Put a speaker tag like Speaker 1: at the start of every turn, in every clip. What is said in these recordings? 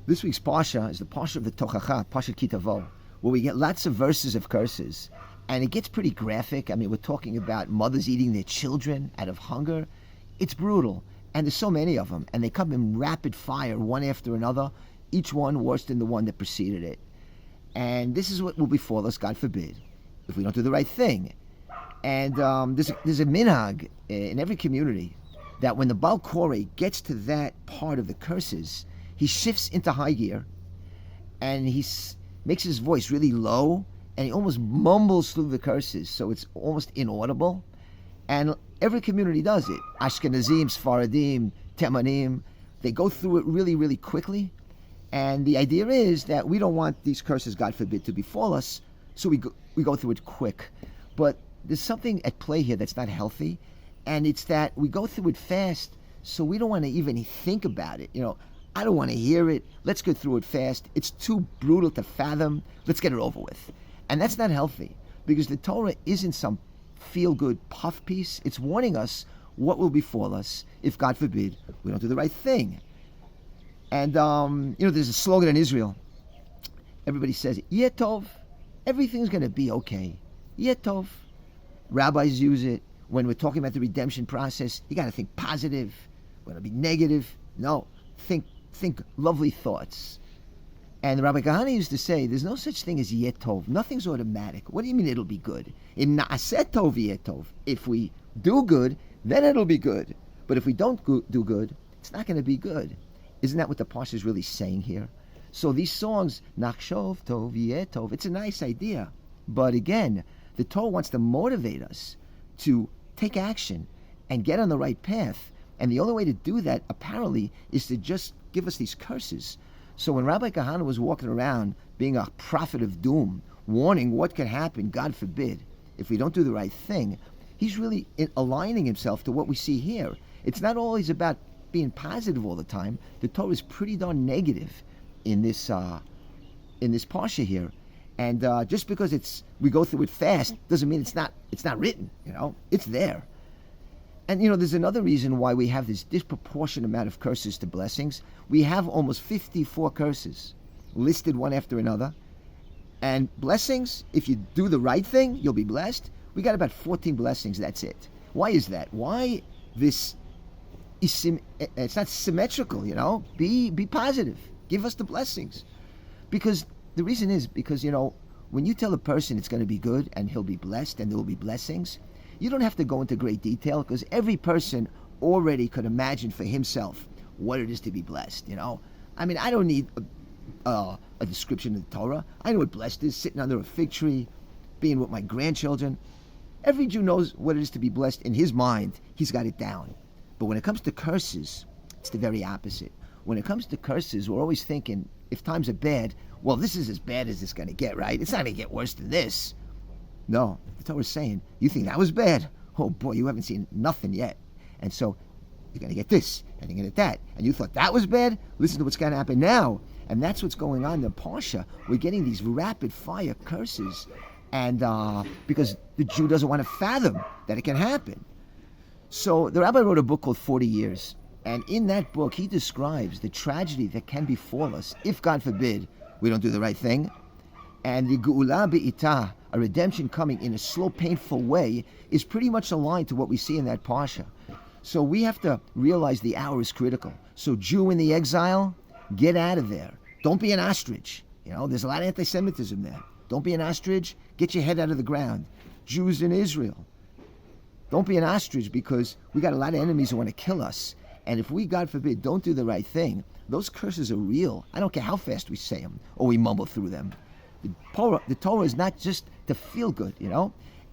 Speaker 1: This week's Parsha is the Parsha of the Tochacha, Parsha Ki-Tavo, where we get lots of verses of curses. And it gets pretty graphic. I mean, we're talking about mothers eating their children out of hunger. It's brutal. And there's so many of them. And they come in rapid fire, one after another, each one worse than the one that preceded it. And this is what will befall us, God forbid, if we don't do the right thing. And there's a minhag in every community that when the Baal Koreh gets to that part of the curses, he shifts into high gear and he makes his voice really low and he almost mumbles through the curses, so it's almost inaudible. And every community does it. Ashkenazim, Sfaradim, Temanim, they go through it really, really quickly. And the idea is that we don't want these curses, God forbid, to befall us, so we go through it quick. But there's something at play here that's not healthy, and it's that we go through it fast, so we don't want to even think about it. I don't want to hear it. Let's go through it fast. It's too brutal to fathom. Let's get it over with. And that's not healthy, because the Torah isn't some feel-good puff piece. It's warning us what will befall us if, God forbid, we don't do the right thing. And, there's a slogan in Israel. Everybody says, Yeh Tov, everything's going to be okay. Yeh Tov. Rabbis use it when we're talking about the redemption process. You got to think positive. We're going to be negative. No, think lovely thoughts. And Rabbi Kahana used to say, there's no such thing as Yeh Tov. Nothing's automatic. What do you mean it'll be good? In Na'aseh Tov Yeh Tov. If we do good, then it'll be good. But if we don't do good, it's not going to be good. Isn't that what the Parsha is really saying here? So these songs, Nachshov Tov Yeh Tov, it's a nice idea. But again, the Torah wants to motivate us to take action and get on the right path. And the only way to do that, apparently, is to just give us these curses. So when Rabbi Kahana was walking around being a prophet of doom, warning what could happen, God forbid, if we don't do the right thing, he's really aligning himself to what we see here. It's not always about being positive all the time. The Torah is pretty darn negative in this Parsha here. And just because we go through it fast doesn't mean it's not written. It's there. And there's another reason why we have this disproportionate amount of curses to blessings. We have almost 54 curses listed one after another. And blessings, if you do the right thing, you'll be blessed. We got about 14 blessings, that's it. Why is that? Why this? It's not symmetrical, Be positive. Give us the blessings. Because the reason is because, when you tell a person it's going to be good and he'll be blessed and there will be blessings, you don't have to go into great detail because every person already could imagine for himself what it is to be blessed, I mean, I don't need a description of the Torah. I know what blessed is, sitting under a fig tree, being with my grandchildren. Every Jew knows what it is to be blessed in his mind. He's got it down. But when it comes to curses, it's the very opposite. When it comes to curses, we're always thinking, if times are bad, well, this is as bad as it's going to get, right? It's not going to get worse than this. No, the Torah is saying, you think that was bad? Oh boy, you haven't seen nothing yet. And so, you're going to get this, and you're going to get that. And you thought that was bad? Listen to what's going to happen now. And that's what's going on in the Parsha. We're getting these rapid fire curses. And because the Jew doesn't want to fathom that it can happen. So the rabbi wrote a book called 40 Years. And in that book, he describes the tragedy that can befall us if, God forbid, we don't do the right thing. And the Geula Be'itah, a redemption coming in a slow, painful way, is pretty much aligned to what we see in that Parsha. So we have to realize the hour is critical. So Jew in the exile, get out of there. Don't be an ostrich. There's a lot of anti-Semitism there. Don't be an ostrich. Get your head out of the ground. Jews in Israel, don't be an ostrich because we got a lot of enemies who want to kill us. And if we, God forbid, don't do the right thing, those curses are real. I don't care how fast we say them or we mumble through them. The Torah is not just to feel good,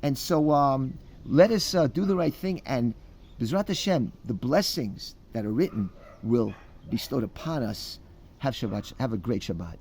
Speaker 1: And so let us do the right thing. And B'ezrat Hashem, the blessings that are written will be bestowed upon us. Have a great Shabbat.